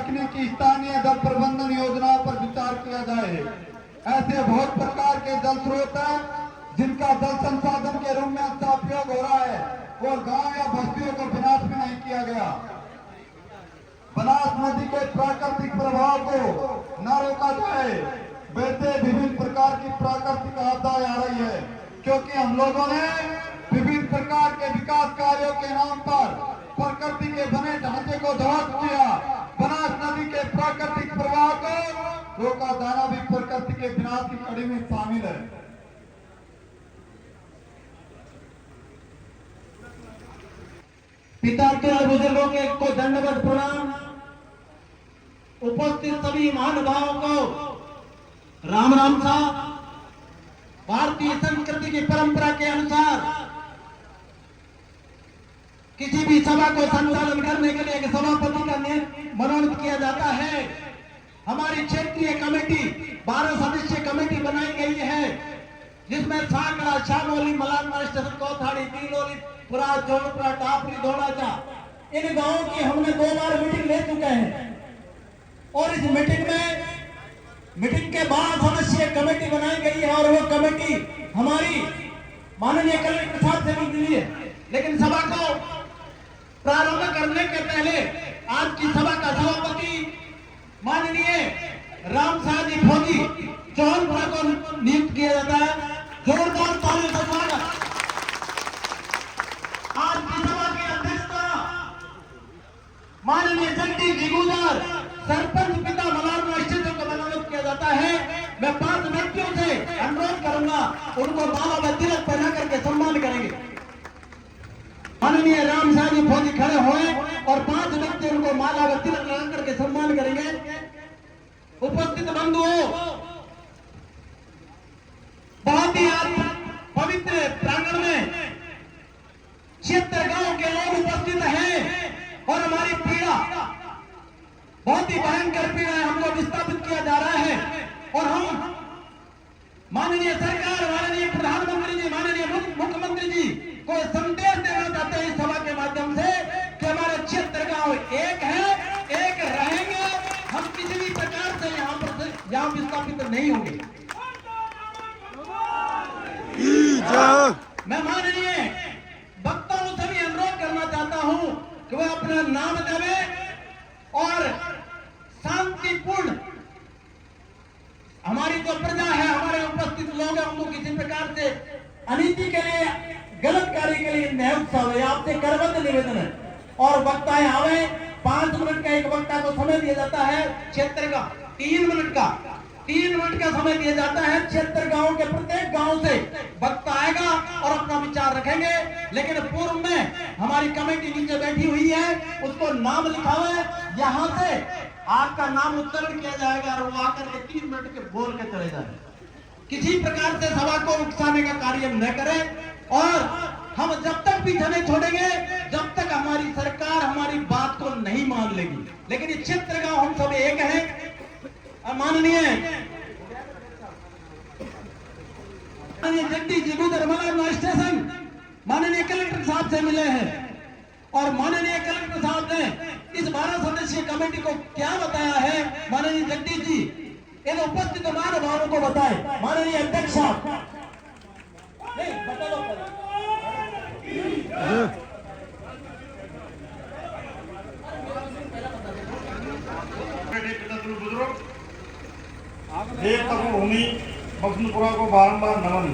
रखने की स्थानीय जल प्रबंधन योजनाओं पर विचार किया जाए। ऐसे बहुत प्रकार के जल स्रोत हैं जिनका जल संसाधन के रूप में अच्छा उपयोग हो रहा है और गांव या बस्तियों को विनाश भी नहीं किया गया। बनास नदी के प्राकृतिक प्रभाव को न रोका जाए, वैसे विभिन्न प्रकार की प्राकृतिक आपदाएं आ रही है, क्योंकि हम लोगों ने विभिन्न प्रकार के विकास कार्यों के नाम पर प्रकृति के बने ढांचे को ध्वस्त किया। बनास नदी के प्राकृतिक प्रवाह को रोका जाना भी प्रकृति के विनाश की कड़ी में शामिल है। पिता के और बुजुर्गों के को दंडवत प्रणाम। उपस्थित सभी महानुभावों को राम राम साहब। भारतीय संस्कृति की परंपरा के अनुसार किसी भी सभा को संचालन करने के लिए एक सभापति का मनोनीत किया जाता है। हमारी क्षेत्रीय कमेटी 12 सदस्यीय कमेटी बनाई गई है, जिसमें सांकड़ा, शामोली, मलारना स्टेशन, कोथाड़ी, तिलोली, पुरा, जोनपुरा, टापरी, धोलाचा, इन गांवों की हमने 2 बार मीटिंग ले चुके हैं। और इस मीटिंग के बाद सदस्यीय कमेटी बनाई गई है और वो कमेटी हमारी माननीय कलेक्टर साहब से मिली है। लेकिन सभा को प्रारंभ करने के पहले आज की सभा का सभापति माननीय राम शाह जी फौजी चौहानपुरा को नियुक्त किया जाता है। जोरदार तालियों से स्वागत। आज की सभा की अध्यक्षता माननीय जगदीश जी गुजर, सरपंच पिता मलारना स्टेशन को मनोनीत किया जाता है। मैं 5 व्यक्तियों से अनुरोध करूंगा, उनको माला व तिलक पहना करके सम्मान करेंगे। माननीय राम शाह जी फौजी खड़े हुए और 5 व्यक्ति उनको माला व तिलक लगा करके सम्मान करेंगे। उपस्थित बंधुओं, बहुत ही पवित्र प्रांगण में 76 गांव के लोग उपस्थित हैं और हमारी पीड़ा बहुत ही भयंकर पीड़ा है, हमको विस्थापित किया जा रहा है। और हम माननीय सरकार, माननीय प्रधानमंत्री जी, माननीय मुख्यमंत्री जी को संदेश देना चाहते हैं इस सभा के माध्यम से कि हमारे 76 गांव एक है, एक रहेंगे। हम किसी भी प्रकार से यहाँ विस्थापित नहीं होंगे। मैं माननीय वक्ताओं से भी अनुरोध करना चाहता हूं कि वह अपना नाम देवे और शांतिपूर्ण हमारी जो प्रजा है, हमारे उपस्थित लोग हैं, उनको किसी प्रकार से अनीति के लिए, गलत कार्य के लिए नहीं उकसावे। आपसे करबद्ध निवेदन है। और वक्ताएं आवे, 5 मिनट का एक वक्ता को समय दिया जाता है। क्षेत्र का 3 मिनट का समय दिया जाता है। 76 गांव के प्रत्येक गांव से वक्ता आएगा और अपना विचार रखेंगे। लेकिन पूर्व में हमारी कमेटी नीचे बैठी हुई है, उसको नाम लिखावे, यहाँ से आपका नाम उच्चारण किया जाएगा और वो आकर के 3 मिनट के बोल के चले जाए। किसी प्रकार से सभा को उकसाने का कार्य न करें और हम जब तक पीछे नहीं छोड़ेंगे जब तक हमारी सरकार हमारी बात को नहीं मान लेगी। लेकिन इस क्षेत्र का हम सब एक हैं। माननीय जगदीश जी गुजर मलारना स्टेशन माननीय कलेक्टर साहब से मिले हैं और माननीय कलेक्टर साहब ने इस 12 सदस्यीय कमेटी को क्या बताया है, माननीय जगदीश जी इन उपस्थित महानुभावों को बताए। माननीय अध्यक्ष साहब नहीं बता दो। देव तपोभूमि मखनपुरा को बारंबार नमन।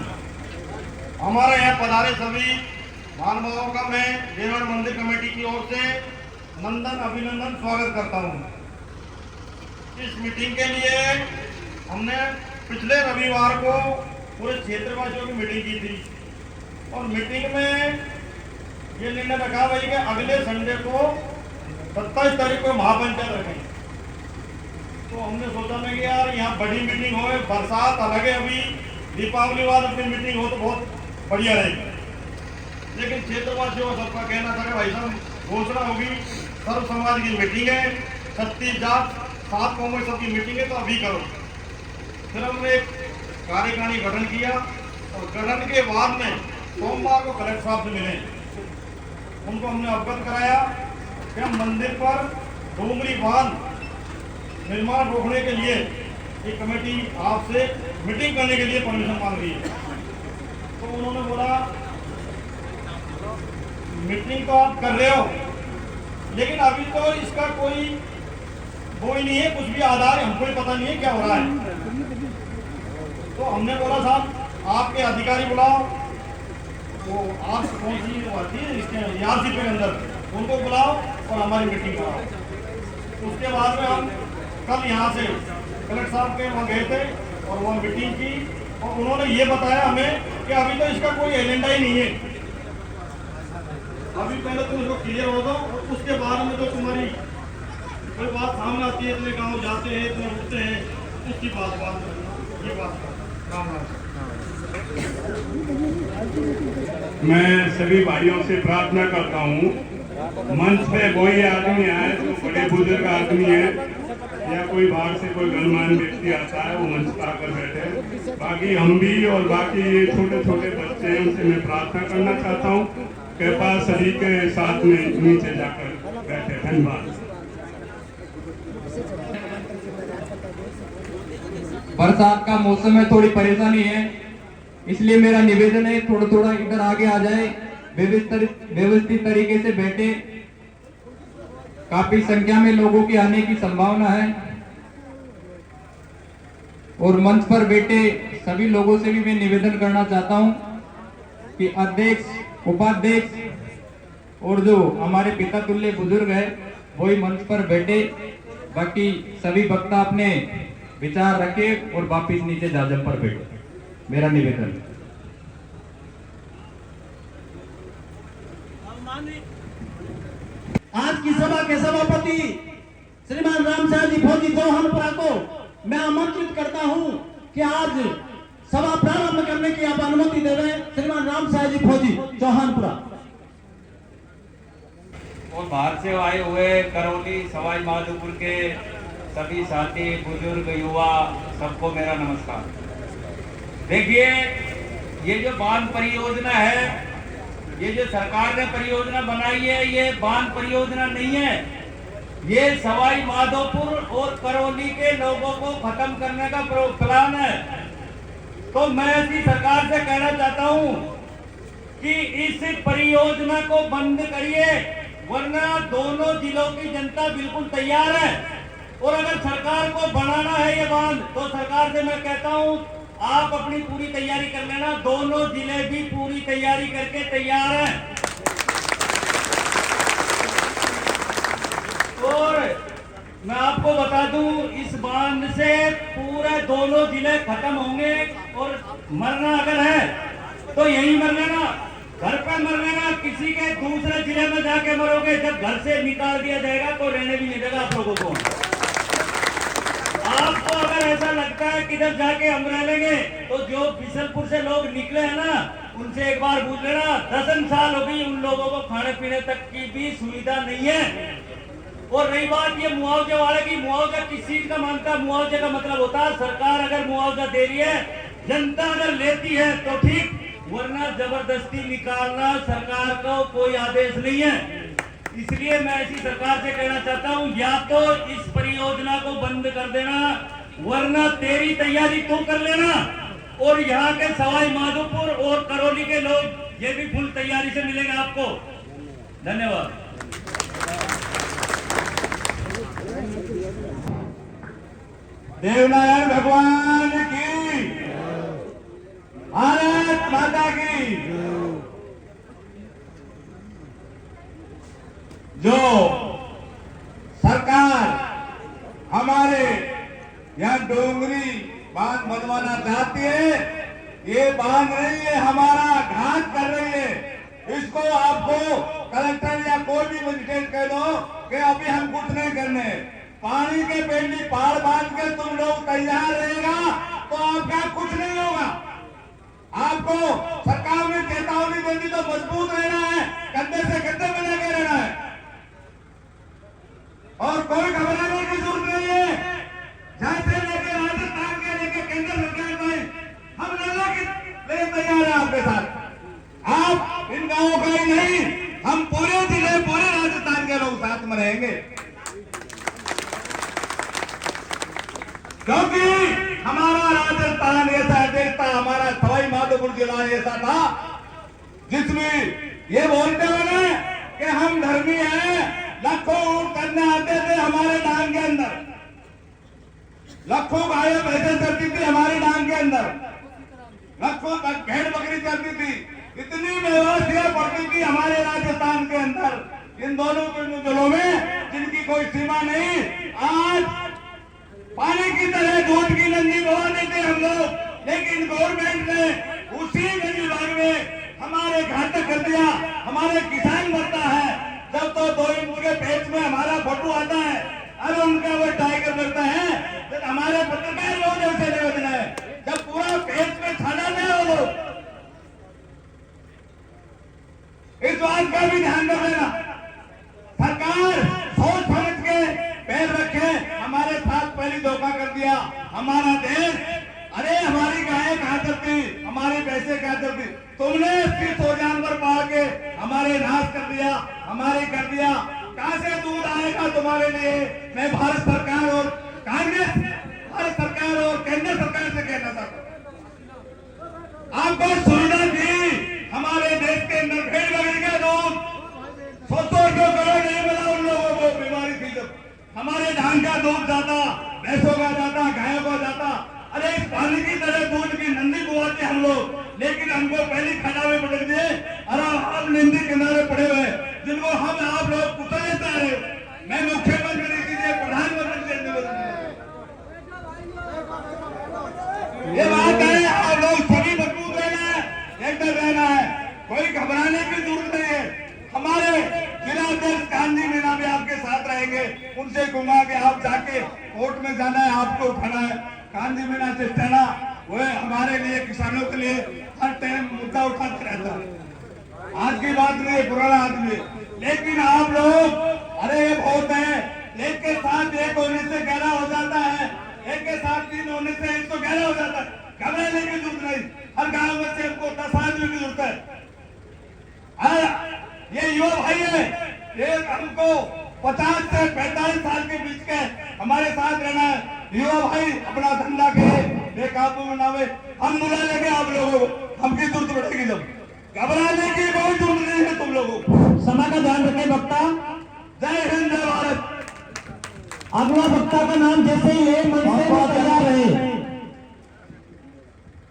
हमारे यहाँ पधारे सभी महानुभावों का मैं देवगढ़ मंदिर कमेटी की ओर से नंदन अभिनंदन स्वागत करता हूँ। इस मीटिंग के लिए हमने पिछले रविवार को पूरे क्षेत्रवासियों की मीटिंग की थी और मीटिंग में ये निर्णय रखा भाई कि अगले संडे को 27 तारीख को महापंचायत रखें। तो हमने सोचा नहीं कि यार यहाँ बड़ी मीटिंग हो, बरसात अलग है, अभी दीपावली बाद अपनी मीटिंग हो तो बहुत बढ़िया रहेगी। लेकिन क्षेत्रवासियों का सबका कहना था कि भाई साहब घोषणा होगी, सर्व समाज की मीटिंग है, 36 जात 7 कौमों सबकी मीटिंग है, तो अभी करो। फिर हमने एक कार्यकारिणी गठन किया और गठन के बाद में सोमवार को कलेक्टर साहब से मिले, उनको हमने अवगत कराया कि हम मंदिर पर डोंगरी बांध निर्माण रोकने के लिए ये कमेटी आपसे मीटिंग करने के लिए परमिशन मांग रही है। तो उन्होंने बोला मीटिंग तो आप कर रहे हो, लेकिन अभी तो इसका कोई वो ही नहीं है, कुछ भी आधार हमको ही पता नहीं है क्या हो रहा है। तो हमने बोला साहब आपके अधिकारी बुलाओ, वो आप कौन सी आती है इसके RCP के अंदर, उनको बुलाओ और हमारी मीटिंग कराओ। उसके बाद में हम कल यहाँ से कलेक्टर साहब के वहाँ गए थे और वहाँ मीटिंग की, और उन्होंने ये बताया हमें कि अभी तो इसका कोई एजेंडा ही नहीं है, अभी पहले तुम इसको क्लियर हो दो, और उसके बाद में तो तुम्हारी कोई बात सामने आती है, इतने गाँव जाते हैं, इतने उठते हैं, उसकी बात ये बात राम राम। मैं सभी भाइयों से प्रार्थना करता हूँ, मंच पे वही आदमी आए जो बड़े बुजुर्ग आदमी है या कोई बाहर से कोई गणमान्य व्यक्ति आता है वो मंच पर आकर बैठे। बाकी हम भी और बाकी ये छोटे छोटे बच्चे हैं उनसे मैं प्रार्थना करना चाहता हूँ, कृपा सभी के साथ में नीचे जाकर बैठे। धन्यवाद। बरसात का मौसम है, थोड़ी परेशानी है, इसलिए मेरा निवेदन है थोड़ा थोड़ा इधर आगे आ जाए, व्यवस्थित तरीके से बैठे। काफी संख्या में लोगों के आने की संभावना है और मंच पर बैठे सभी लोगों से भी मैं निवेदन करना चाहता हूं कि अध्यक्ष, उपाध्यक्ष और जो हमारे पिता तुल्य बुजुर्ग है वही मंच पर बैठे। बाकी सभी वक्ता अपने विचार रखे और वापिस नीचे जाजम पर बैठे, मेरा निवेदन। आज की सभा के सभापति श्रीमान रामसाहेब जी फौजी चौहानपुरा को मैं आमंत्रित करता हूं कि आज सभा प्रारंभ करने की आप अनुमति दे रहे हैं। श्रीमान रामसाहेब जी फौजी चौहानपुरा। और बाहर से आए हुए करौली सवाई माधोपुर के सभी साथी, बुजुर्ग, युवा, सबको मेरा नमस्कार। देखिए, ये जो बांध परियोजना है, ये जो सरकार ने परियोजना बनाई है, ये बांध परियोजना नहीं है, ये सवाई माधोपुर और करौली के लोगों को खत्म करने का प्लान है। तो मैं ऐसी सरकार से कहना चाहता हूं कि इस परियोजना को बंद करिए, वरना दोनों जिलों की जनता बिल्कुल तैयार है। और अगर सरकार को बनाना है ये बांध, तो सरकार से मैं कहता हूं आप अपनी पूरी तैयारी कर लेना, दोनों जिले भी पूरी तैयारी करके तैयार हैं। और मैं आपको बता दूं, इस बांध से पूरे दोनों जिले खत्म होंगे, और मरना अगर है तो यहीं मर लेना, घर पे मर लेना, किसी के दूसरे जिले में जाके मरोगे। जब घर से निकाल दिया जाएगा तो रहने भी नहीं देगा आप लोगों को। आपको अगर ऐसा लगता है किधर जाके हम रह लेंगे, तो जो बिशलपुर से लोग निकले हैं ना, उनसे एक बार पूछ लेना, 10 साल हो गई उन लोगों को खाने पीने तक की भी सुविधा नहीं है। और रही बात ये मुआवजे वाले की, मुआवजा किस चीज का मांगता है? मुआवजे का मतलब होता है सरकार अगर मुआवजा दे रही है, जनता अगर लेती है तो ठीक, वरना जबरदस्ती निकालना सरकार का कोई आदेश नहीं है। इसलिए मैं ऐसी सरकार से कहना चाहता हूं, या तो इस परियोजना को बंद कर देना, वरना तेरी तैयारी तू कर लेना। और यहाँ के सवाई माधोपुर और करौली के लोग ये भी फुल तैयारी से मिलेगा आपको। धन्यवाद। देवनारायण भगवान की, भारत माता की। जो सरकार हमारे यहाँ डोंगरी बांध बनवाना चाहती है, ये बांध नहीं है, हमारा घात कर रही है। इसको आपको कलेक्टर या कोई भी मजिस्ट्रेट कह दो कि अभी हम कुछ नहीं करने, पानी के पेंडी पार बांध के तुम लोग तैयार रहेगा तो आपका कुछ नहीं होगा। आपको सरकार ने चेतावनी दे दी तो मजबूत रहना है, कंधे से कंधे मिला के रहना है, और कोई घबराने की जरूरत नहीं है। जैसे लेके राजस्थान के लेके केंद्र सरकार में हम लड़ने के लिए तैयार है आपके साथ। आप इन गांवों का ही नहीं, हम पूरे जिले, पूरे राजस्थान के लोग साथ में रहेंगे। क्योंकि हमारा राजस्थान ऐसा देश था, हमारा सवाई माधोपुर जिला ऐसा था जिसमें ये बोलते हुए ना कि हम धर्मी हैं, लाखों ऊंट करने आते थे हमारे डांग के अंदर, लाखों गायें भैंसें चलती थी हमारे डांग के अंदर, लाखों भेड़ बकरी चलती थी, इतनी व्यवस्था पड़ती थी हमारे राजस्थान के अंदर, इन दोनों जिलों में जिनकी कोई सीमा नहीं। आज पानी की तरह दूध की नंदी बहा देते हम लोग, लेकिन गवर्नमेंट ने उसी नदी भाग में हमारे घातक कर दिया। हमारे किसान मरता है, जब तो 2 इंच के पेज में हमारा फोटो आता है, अरे उनका वो टाइगर करता है, जब हमारे पत्रकार लोग उसे ले बदला है, जब पूरा पेज में छाना नहीं हो लोग, इस बात का भी ध्यान रखना। सरकार सोच समझ के पैर रखे, हमारे साथ पहले धोखा कर दिया हमारा देश। अरे हमारी गायें कहां चलती, हमारे पैसे कहां चलती, तुमने 100 जानवर पाल के हमारे नाश कर दिया, हमारे कर दिया। कहां से दूध आएगा तुम्हारे लिए? मैं भारत सरकार और कांग्रेस, भारत सरकार और केंद्र सरकार से कहना चाहता हूं, आपको सुविधा दी हमारे देश के अंदर भेड़ बकरी का दूध 100 करोड़ नहीं मिला उन लोगों को, बीमारी थी जब हमारे धान का दूध जाता, भैंसों का जाता, गायों का जाता। अरे इस पानी की तरह दूध की नंदी बुआते हम लोग, लेकिन हमको पहली खड़ा में पटक दिए। अरे आप नंदी किनारे पड़े हुए जिनको हम आप लोग कुतले चाह रहे हो, मैं मुख्यमंत्री कीजिए, प्रधानमंत्री से ये बात है। आप लोग सभी मजबूत रहना है, एकदम रहना है, कोई घबराने की जरूरत नहीं है। हमारे जिला अध्यक्ष कांजी मीना भी आपके साथ रहेंगे, उनसे कहूंगा कि आप जाके कोर्ट में जाना है, आपको उठाना है। कांजी मीना से कहना वो हमारे लिए, किसानों के लिए हर टाइम मुद्दा उठाते रहता है। आज की बात नहीं, पुराना आदमी, लेकिन आप लोग अरे ये बहुत है, एक के साथ एक होने से गहरा हो जाता है, एक के साथ 3 होने से 111 हो जाता है। घबराने की जरूरत नहीं, हर गांव में से हमको 10 आदमी की जरूरत है। ये युवा भाई है, ये हमको 50 से 45 साल के बीच के हमारे साथ रहना है। युवा भाई अपना धंधा करे, बेकाबू में ना आवे, हम बुला लेंगे आप लोगों को, हमकी जरूरत पड़ेगी जब, घबराने की कोई जरूरत नहीं है तुम लोगों को। समय का ध्यान रखें वक्ता। जय हिंद, जय भारत। अगला वक्ता का नाम जैसे ही है मंच से वो तैयार रहे।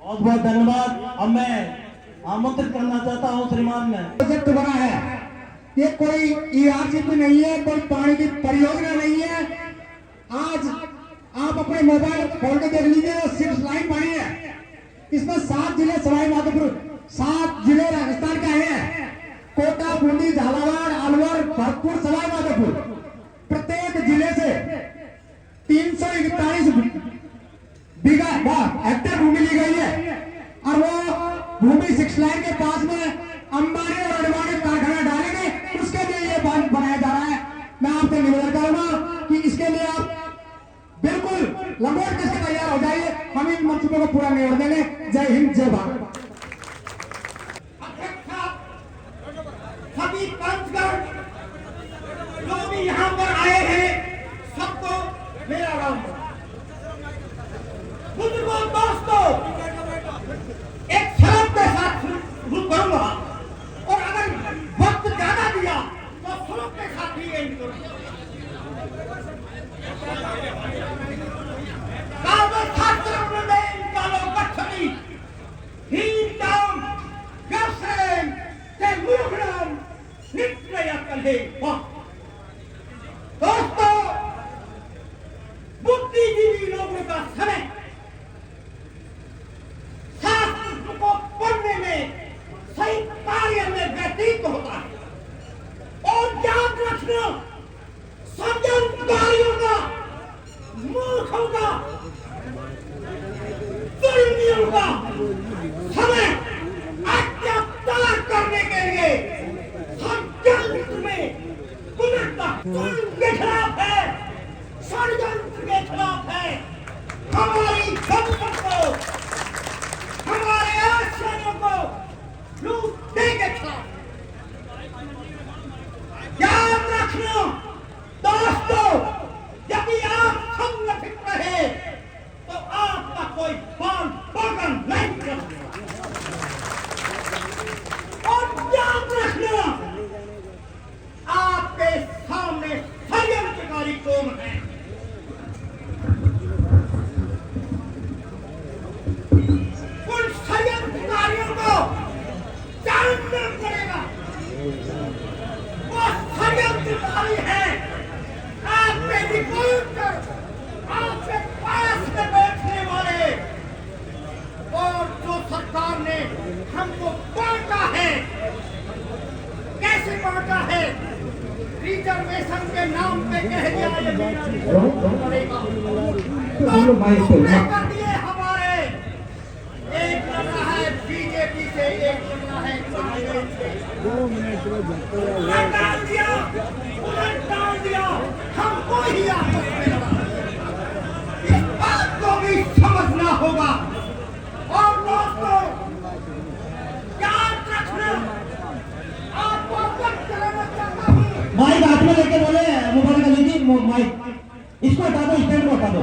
बहुत बहुत धन्यवाद। अब मैं आमंत्रित करना चाहता हूँ श्रीमान ने। प्रोजेक्ट बना है, ये कोई ERCP नहीं है, कोई पानी की परियोजना नहीं है। आज आप अपने मोबाइल खोल के देख लीजिए, 6 लाइन बनी है, इसमें 7 जिले सवाई माधोपुर, 7 जिले राजस्थान के हैं, कोटा, बूंदी, झालावाड़, अलवर, भरतपुर, सवाई माधोपुर। प्रत्येक जिले से 341 बीघा हेक्टेयर भूमि ली गई है, और वो भूमि 6 लाइन के पास में अंबानी और अडवाणी कारखाना डालेंगे, उसके लिए ये बांध बनाया जा रहा है। मैं आपसे निवेदन करूंगा कि इसके लिए आप बिल्कुल लंबोट के से तैयार हो जाइए, हम इन मंसूबों को पूरा नहीं होने देंगे। जय हिंद, जय भारत। सभी पंचगढ़ जो भी यहाँ पर आए हैं, सबको मेरा राम। बुजुर्गों, दोस्तों, एक शर्त के साथ शुरू करूंगा, और अगर वक्त ज्यादा दिया तो शुरू के साथ ही एंड करूंगा। दोस्तों, बुद्धि कर दिए हमारे, एक लड़का है बीजेपी से, एक लड़का है कांग्रेस से। उधर डाल दिया, उधर डाल दिया, हमको ही आपस में लड़ा। इस बात को भी समझना होगा। और दोस्तों, याद रखना, आपको अवगत कराना चाहता हूँ। माइक हाथ में लेके बोले मुबारक अली जी, माइक इसको हटा दो, स्टैंड को हटा दो।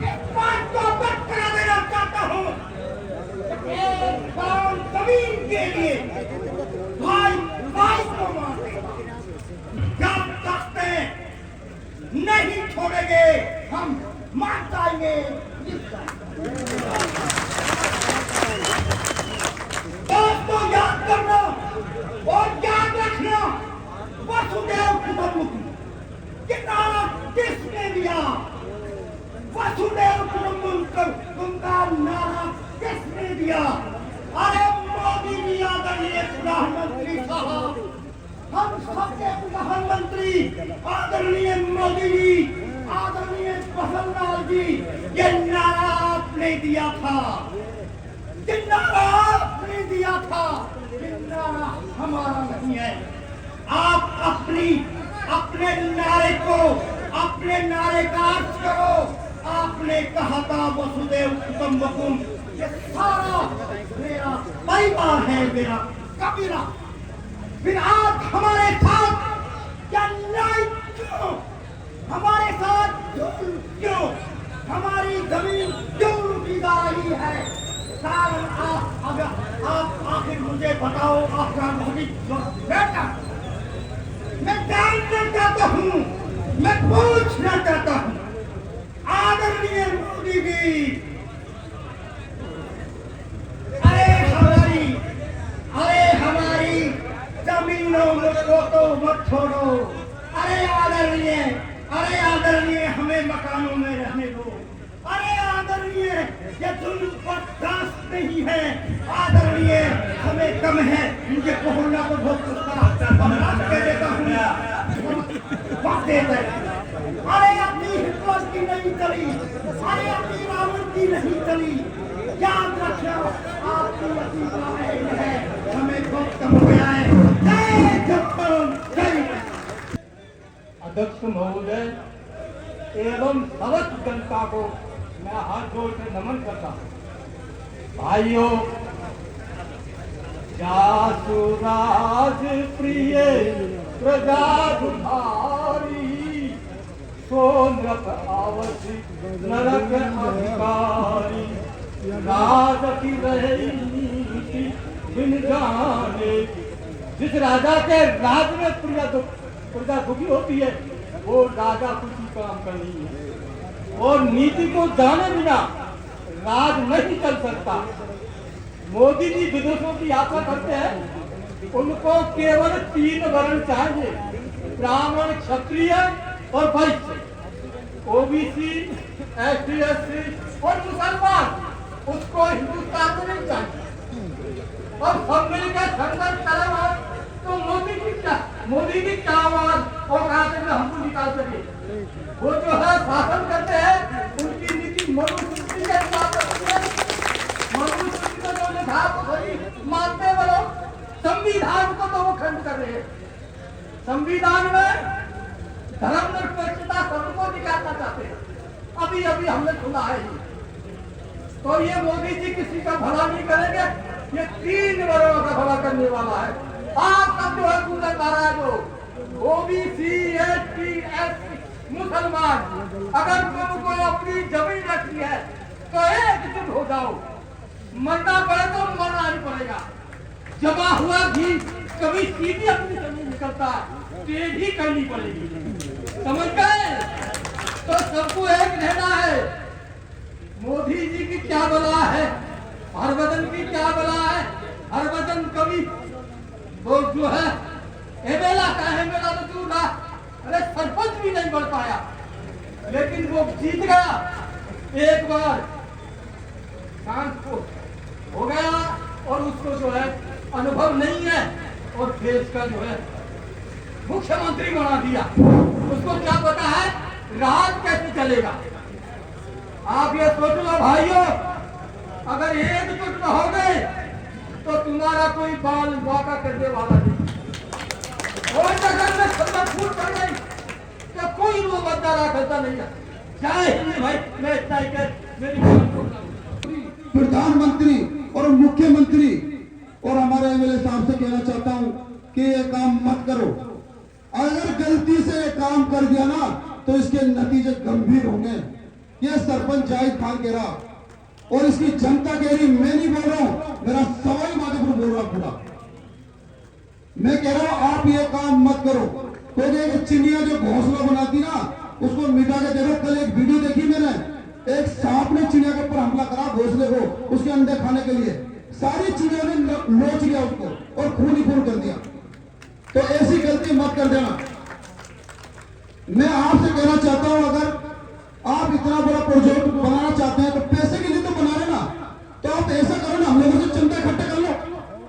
इस बात को अवगत करा देना चाहता हूँ, एक पाउंड जमीन के लिए भाई भाई को मारते, जब तक नहीं छोड़ेंगे हम मार जाएंगे। दोस्तों, याद करना और याद रखना, वसुदेव कुटुंबकम के नारा किसने दिया? वसुदेव कुटुंबकम का नारा किसने दिया? अरे मोदी जी, आदरणीय प्रधानमंत्री साहब, हम सबके प्रधानमंत्री आदरणीय मोदी जी, आदरणीय जवाहरलाल जी, ये नारा आपने दिया था, ये नारा आपने दिया था, ये नारा हमारा नहीं है। आप अपने नारे को, अपने नारे का अर्थ करो। आपने कहा था वसुदेव कुटुंबकम, ये सारा मेरा परिवार है, मेरा कबीला। फिर आप हमारे साथ क्या न्याय क्यों? हमारे साथ जुल्म क्यों? हमारी जमीन क्यों लूटी जा रही है? कारण आप आखिर मुझे बताओ, आपका मोदी बेटा, मैं जानना चाहता हूँ, मैं पूछना चाहता हूँ, आदरणीय मोदी जी, अरे हमारी जमीनों को तो मत छोड़ो। अरे आदरणीय हमें मकानों में रहने दो। अरे आदरणीय, ये जुल्म बर्दाश्त नहीं है। आदरणीय, हमें कम है, मुझे बोलना तो बहुत कह देता हूँ। अरे अपनी हिम्मत की नहीं चली, अरे अपनी रावण की नहीं चली। याद रखना, आपकी वसीला है, हमें बहुत कम हो गया है। जय जवान, जय। अध्यक्ष महोदय एवं समस्त जनता को मैं हाथ जोड़ के नमन करता हूँ। भाइयों, जासुराज प्रिय प्रजा दुधारी, सोनरथ आवसी नरक अधिकारी, राज की रही नीति बिन जाने। जिस राजा के राज में प्रजा दुखी होती है, वो राजा कुछ ही काम करनी है। और नीति को जाने बिना राज नहीं चल सकता। मोदी जी विदेशों की यात्रा करते हैं, उनको केवल 3 वर्ण चाहिए, ब्राह्मण, क्षत्रिय और वैश्य। ओबीसी, एसटी, एससी और मुसलमान उसको हिंदुस्तान में नहीं चाहिए। और सब मिलकर संघर्ष करें तो मोदी की क्या आवाज और हमको निकाल सके। वो जो है शासन करते हैं, उनकी नीति मनुस्मृति के खिलाफ है। मनुस्मृति को जो लिखा वही मानते बोलो, संविधान को तो वो खंड कर रहे हैं। संविधान में धर्मनिरपेक्षता सबको दिखाना चाहते हैं। अभी हमने सुना है। तो ये मोदी जी किसी का भला नहीं करेंगे, ये 3 वर्गों का भला करने वाला है। आप सब जो है पूरे महाराज, ओबीसी, एसटी, एससी, मुसलमान, अगर तुमको अपनी जमीन रखनी है तो एकजुट हो जाओ। मरना पड़े तो मरना ही पड़ेगा। जमा हुआ घी कभी सीधी अपनी जमीन निकलता है, टेढ़ी करनी पड़ेगी। समझ गए? तो सबको एक रहना है। मोदी जी की क्या बला है, हरभजन की क्या बला है। हरभजन कवि वो जो है एबेला का है, मेरा तो दूर रहा, अरे सरपंच भी नहीं बन पाया, लेकिन वो जीत गया। एक बार सांस को हो गया और उसको जो है अनुभव नहीं है, और देश का जो है मुख्यमंत्री बना दिया। उसको क्या पता है राज कैसे चलेगा। आप ये सोच लो भाइयों, अगर एकजुट न हो गए तो तुम्हारा कोई बाल वाका करने वाला नहीं। और अगर में खबर फूट कर गई तो कोई वो बंदा रखता नहीं है। जय हिंद भाई, मैं इतना ही कर मेरी बात छोड़ता हूं। प्रधानमंत्री और मुख्यमंत्री और हमारे एमएलए साहब से कहना चाहता हूं कि ये काम मत करो। अगर गलती से ये काम कर दिया ना तो इसके नतीजे गंभीर होंगे। ये सरपंच जाहिद खान कह रहा और इसकी जनता कह रही, मैं नहीं बोल रहा हूं, मेरा सवाई माधोपुर बोल रहा पूरा। मैं कह रहा हूं आप ये काम मत करो। क्योंकि एक चिड़िया जो घोंसला बनाती ना उसको मिटा के देखो। कल एक वीडियो देखी मैंने, एक सांप ने चिड़िया के ऊपर हमला करा घोंसले को, उसके अंडे खाने के लिए। सारी चिड़िया ने नोच लिया उसको और खून ही खून कर दिया। तो ऐसी गलती मत कर देना। मैं आपसे कहना चाहता हूं, अगर आप इतना बड़ा प्रोजेक्ट बनाना चाहते हैं तो पैसे के लिए तो बना रहे ना, तो आप ऐसा करो ना, हम लोगों से चंदा इकट्ठे कर लो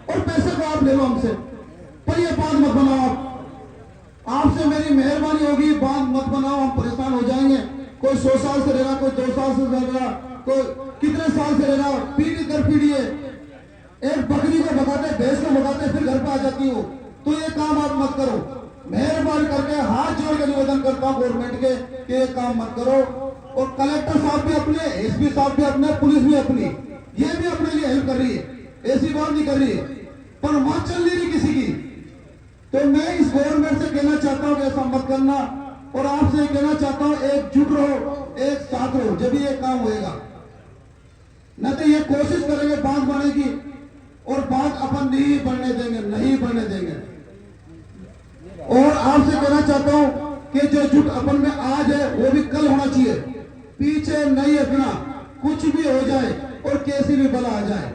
और पैसे को आप ले लो हमसे, पर ये बांध मत बनाओ। आपसे मेरी मेहरबानी होगी, बांध मत बनाओ, हम परेशान हो जाएंगे। कोई 100 साल से रह रहा, कोई 2 साल से रह रहा, कोई कितने साल से रह रहा, पीढ़ी दर पीढ़ी है। एक बकरी को भगाते, भैंस को भगाते, फिर घर पे आ जाती हो। तो ये काम आप मत करो। मेहरबानी करके हाथ जोड़ के निवेदन करता हूं गवर्नमेंट के कि ये काम मत करो। और कलेक्टर साहब भी अपने, एसपी साहब भी अपने, पुलिस भी अपनी, ये भी अपने लिए हेल्प कर रही है, ऐसी बात नहीं कर रही है, पर वहां चल नहीं रही किसी की। तो मैं इस गवर्नमेंट से कहना चाहता हूं कि ऐसा मत करना, और आपसे कहना चाहता हूं एकजुट रहो, एक साथ रहो, जब ये काम होएगा। न तो ये कोशिश करेंगे बांध बनाने की और बांध अपन नहीं बनने देंगे, नहीं बनने देंगे। और आपसे कहना चाहता हूं कि जो जुट अपन में आज है वो भी कल होना चाहिए, पीछे नहीं हटना। कुछ भी हो जाए और कैसी भी बला आ जाए,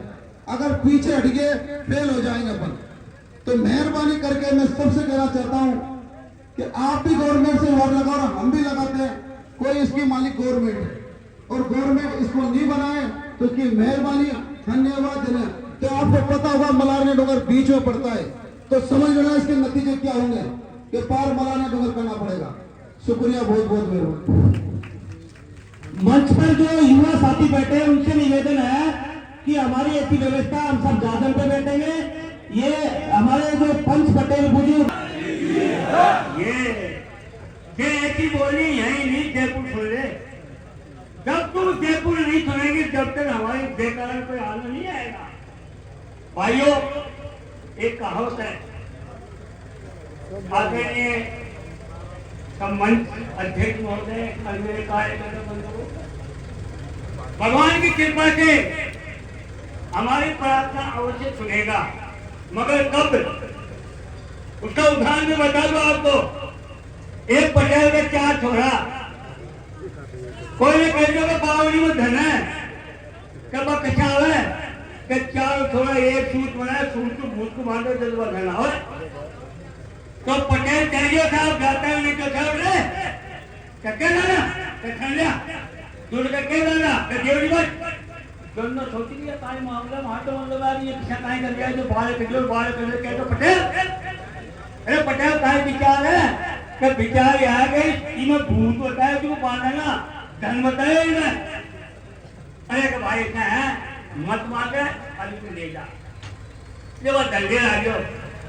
अगर पीछे हट गए फेल हो जाएंगे अपन। तो मेहरबानी करके मैं सबसे कहना चाहता हूं कि आप भी गवर्नमेंट से वोट लगाओ, हम भी लगाते हैं। कोई इसकी मालिक गवर्नमेंट है और गवर्नमेंट इसको नहीं बनाए तो इसकी मेहरबानी, धन्यवाद देना। तो आपको पता होगा मलारने डोंगर बीच में पड़ता है, तो समझ लेना इसके नतीजे क्या होंगे कि पार मलारने डोंगर करना पड़ेगा। शुक्रिया, बहुत बहुत मेहरबानी। मंच पर जो युवा साथी बैठे हैं उनसे निवेदन है कि हमारी ऐसी व्यवस्था, हम सब दादर पे बैठेंगे। ये हमारे जो पंच पटेल बुजुर्ग, ये ऐसी बोली यही नहीं जयपुर सुन ले। जब तुम जयपुर नहीं सुनेंगे जब तक हमारी बेकार कोई हाल नहीं आएगा। भाइयों, एक कहावत है, आदरणीय मंच अध्यक्ष महोदय, मेरे कार्यकर्ता बंधुओं, भगवान की कृपा से हमारी प्रार्थना अवश्य सुनेगा, मगर कब, उसका उदाहरण में बता दो आपको। एक पटेल में 4 छोरा, कोई ने कह दिया बावड़ी में धन है, कब कचाव है कि 4 छोरा एक सूट बनाए, सूट को भूत को बांधो जल्द धन हो। तो पटेल चाहिए साहब जाता है उन्हें, क्या बोले क्या लिया दूर का क्या डाला देवड़ी बस दोनों सोची लिया काय मामला माटो मंगलवार ये पीछा काय कर दिया जो बाहर कर कह तो पटेल, अरे पटेल काय विचार है कि विचार आ गई इन्हें भूत बताया कि वो बांधना धन बताया इन्हें। अरे कि भाई इतना है मत मांगे अभी तो ले जा, ये वो दंगे आ गयो।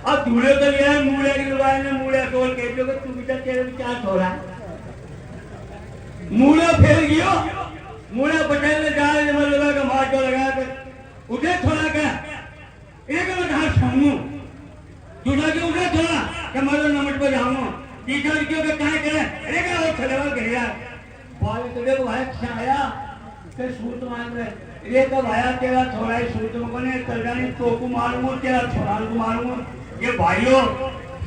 अब दूल्हे तो लिया मूड़े की दुकान में मूड़े तोड़ के जो तू बेटा तेरे विचार छोड़ा मूड़ा फेल गयो। मूड़ा पटेल ने जाल जमा लगा के मार को लगा के उठे थोड़ा क्या एक में कहा छाऊं दूसरा के उठे थोड़ा कि मैं नमट पर जाऊं तीसरा क्यों के कहां करे अरे का और चलेवा कर यार बाल तो देखो भाई क्या आया के सूत मार रहे ये कब आया तेरा थोड़ा ही सूत में कोने तलगानी तो को मारूंगा तेरा छोरा को मारूंगा। ये भाइयों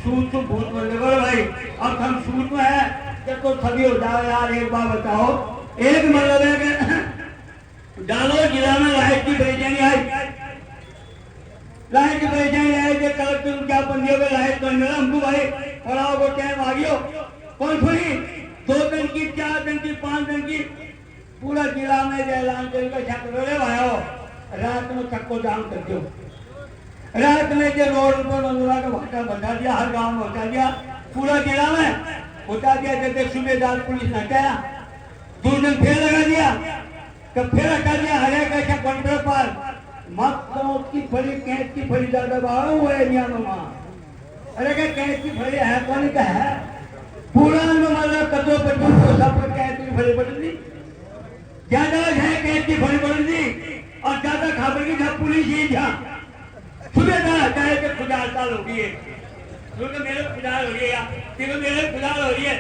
सूत तो बहुत बंदे करो भाई, अब हम सूत में है तो सभी हो जाओ यार। एक बार बताओ, एक मतलब है कि डालो जिला में लाइट की परेशानी आई, लाइट की परेशानी आई जो कलेक्टर क्या बंदियों में लाइट करने लगा हमको भाई और आओ वो टाइम आ गयो कौन सुनी 2 दिन की 4 दिन की 5 दिन की पूरा जिला में ऐलान करके छात्र भाई रात में चक्को जाम कर दो, रात में जो रोड पर मंगला का भाटा बता दिया, हर गांव में बता दिया पूरा जिला में बता दिया जब सूबेदार पुलिस ने हटाया, 2 दिन फिर लगा दिया, कब फिर हटा दिया, हरे कैसे काउंटर पर मत की फली कैद की फली ज्यादा बाहर हुए एरिया में वहां। अरे क्या कैद की फली है कौन का है? पूरा मतलब कदों पट्टू को सब कैद की फली बदलनी ज्यादा है, कैद की फली बदलनी और ज्यादा खबर की जब पुलिस ही था सूबेदार हटाए कि खुदा हड़ताल हो गई है, क्योंकि मेरे खुदा हो रही है, मेरे खुदा हो रही है।